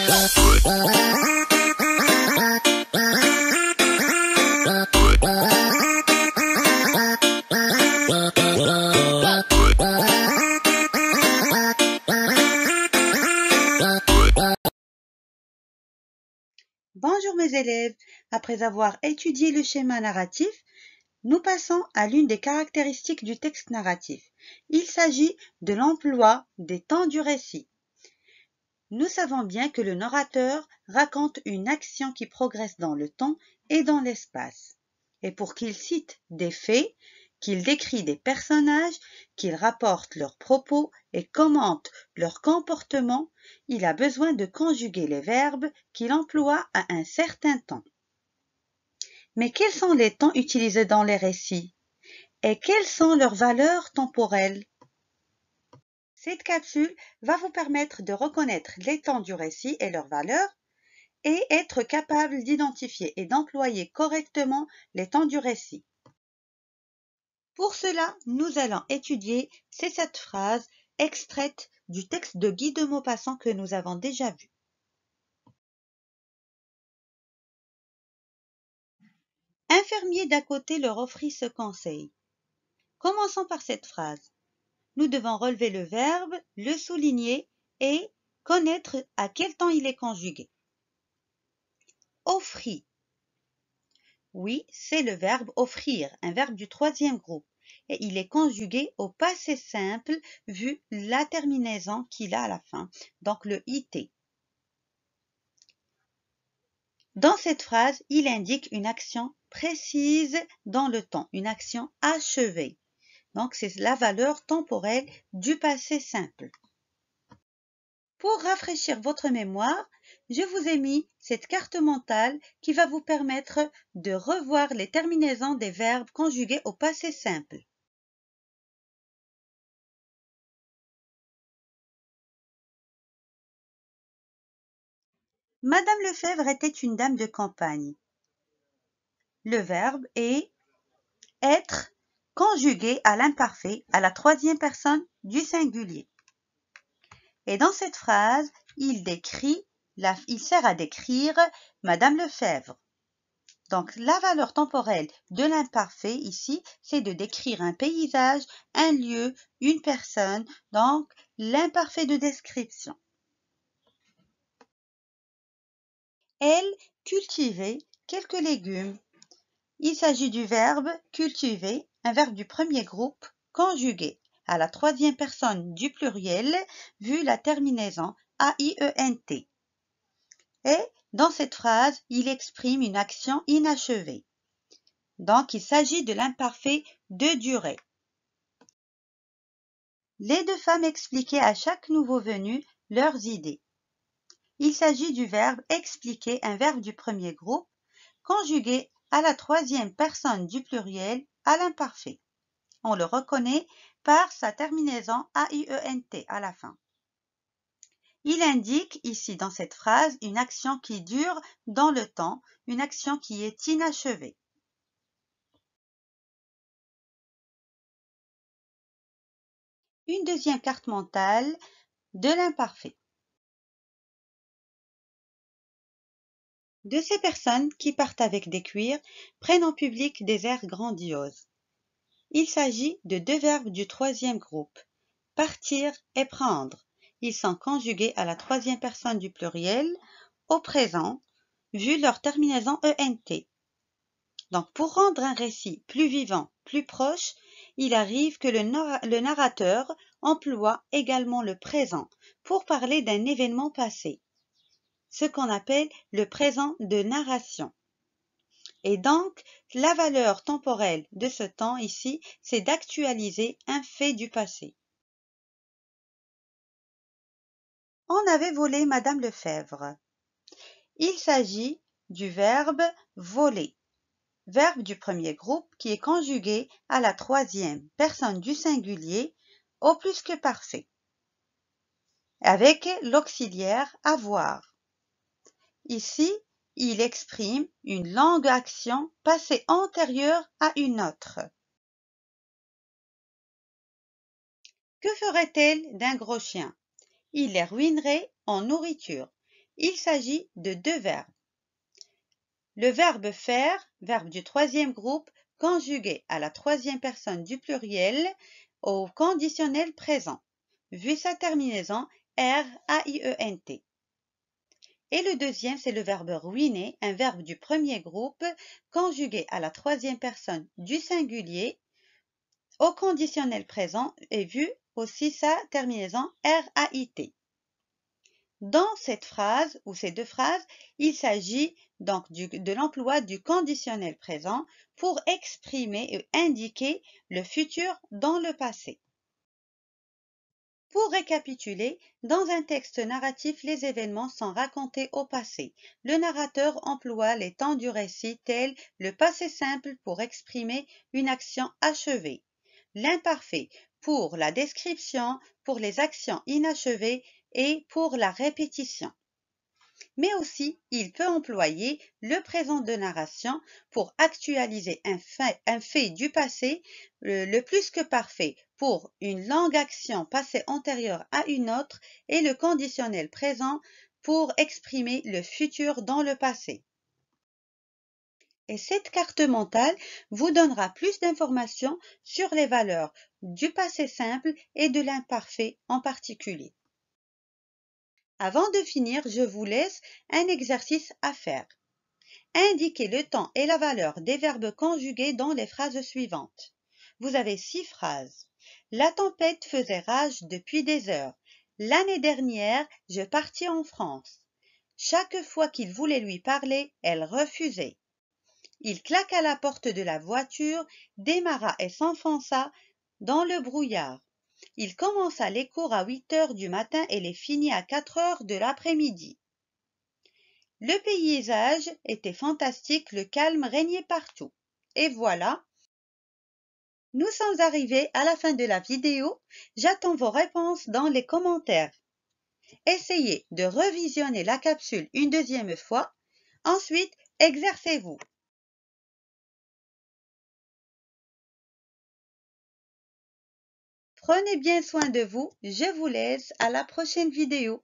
Bonjour mes élèves, après avoir étudié le schéma narratif, nous passons à l'une des caractéristiques du texte narratif. Il s'agit de l'emploi des temps du récit. Nous savons bien que le narrateur raconte une action qui progresse dans le temps et dans l'espace. Et pour qu'il cite des faits, qu'il décrit des personnages, qu'il rapporte leurs propos et commente leur comportement, il a besoin de conjuguer les verbes qu'il emploie à un certain temps. Mais quels sont les temps utilisés dans les récits? Et quelles sont leurs valeurs temporelles? Cette capsule va vous permettre de reconnaître les temps du récit et leurs valeurs et être capable d'identifier et d'employer correctement les temps du récit. Pour cela, nous allons étudier ces 7 phrases extraites du texte de Guy de Maupassant que nous avons déjà vu. Un fermier d'à côté leur offrit ce conseil. Commençons par cette phrase. Nous devons relever le verbe, le souligner et connaître à quel temps il est conjugué. Offrit. Oui, c'est le verbe offrir, un verbe du 3e groupe. Et il est conjugué au passé simple vu la terminaison qu'il a à la fin, donc le IT. Dans cette phrase, il indique une action précise dans le temps, une action achevée. Donc c'est la valeur temporelle du passé simple. Pour rafraîchir votre mémoire, je vous ai mis cette carte mentale qui va vous permettre de revoir les terminaisons des verbes conjugués au passé simple. Madame Lefebvre était une dame de campagne. Le verbe est être conjugué à l'imparfait à la 3e personne du singulier. Et dans cette phrase, il sert à décrire Madame Lefebvre. Donc, la valeur temporelle de l'imparfait ici, c'est de décrire un paysage, un lieu, une personne, donc l'imparfait de description. Elle cultivait quelques légumes. Il s'agit du verbe cultiver, un verbe du 1er groupe, conjugué à la 3e personne du pluriel, vu la terminaison AIENT. Et dans cette phrase, il exprime une action inachevée. Donc, il s'agit de l'imparfait de durée. Les 2 femmes expliquaient à chaque nouveau venu leurs idées. Il s'agit du verbe expliquer, un verbe du 1er groupe, conjugué à la 3e personne du pluriel à l'imparfait. On le reconnaît par sa terminaison AIENT à la fin. Il indique ici dans cette phrase une action qui dure dans le temps, une action qui est inachevée. Une deuxième carte mentale de l'imparfait. De ces personnes qui partent avec des cuirs prennent en public des airs grandioses. Il s'agit de 2 verbes du 3e groupe, partir et prendre. Ils sont conjugués à la 3e personne du pluriel, au présent, vu leur terminaison ENT. Donc, pour rendre un récit plus vivant, plus proche, il arrive que le narrateur emploie également le présent pour parler d'un événement passé, ce qu'on appelle le présent de narration. Et donc, la valeur temporelle de ce temps ici, c'est d'actualiser un fait du passé. On avait volé Madame Lefebvre. Il s'agit du verbe voler, verbe du 1er groupe qui est conjugué à la 3e personne du singulier au plus que parfait, avec l'auxiliaire avoir. Ici, il exprime une longue action passée antérieure à une autre. Que ferait-elle d'un gros chien? Il les ruinerait en nourriture. Il s'agit de deux verbes. Le verbe faire, verbe du troisième groupe, conjugué à la troisième personne du pluriel au conditionnel présent, vu sa terminaison R-A-I-E-N-T. Et le deuxième, c'est le verbe ruiner, un verbe du premier groupe, conjugué à la troisième personne du singulier au conditionnel présent et vu aussi sa terminaison R-A-I-T. Dans cette phrase ou ces deux phrases, il s'agit donc de l'emploi du conditionnel présent pour exprimer et indiquer le futur dans le passé. Pour récapituler, dans un texte narratif, les événements sont racontés au passé. Le narrateur emploie les temps du récit tels le passé simple pour exprimer une action achevée, l'imparfait pour la description, pour les actions inachevées et pour la répétition. Mais aussi, il peut employer le présent de narration pour actualiser un fait du passé le plus que parfait pour une longue action passée antérieure à une autre et le conditionnel présent pour exprimer le futur dans le passé. Et cette carte mentale vous donnera plus d'informations sur les valeurs du passé simple et de l'imparfait en particulier. Avant de finir, je vous laisse un exercice à faire. Indiquez le temps et la valeur des verbes conjugués dans les phrases suivantes. Vous avez 6 phrases. La tempête faisait rage depuis des heures. L'année dernière, je partis en France. Chaque fois qu'il voulait lui parler, elle refusait. Il claqua la porte de la voiture, démarra et s'enfonça dans le brouillard. Il commença les cours à 8 heures du matin et les finit à 4 heures de l'après-midi. Le paysage était fantastique, le calme régnait partout. Et voilà, nous sommes arrivés à la fin de la vidéo. J'attends vos réponses dans les commentaires. Essayez de revisionner la capsule une deuxième fois. Ensuite, exercez-vous. Prenez bien soin de vous. Je vous laisse à la prochaine vidéo.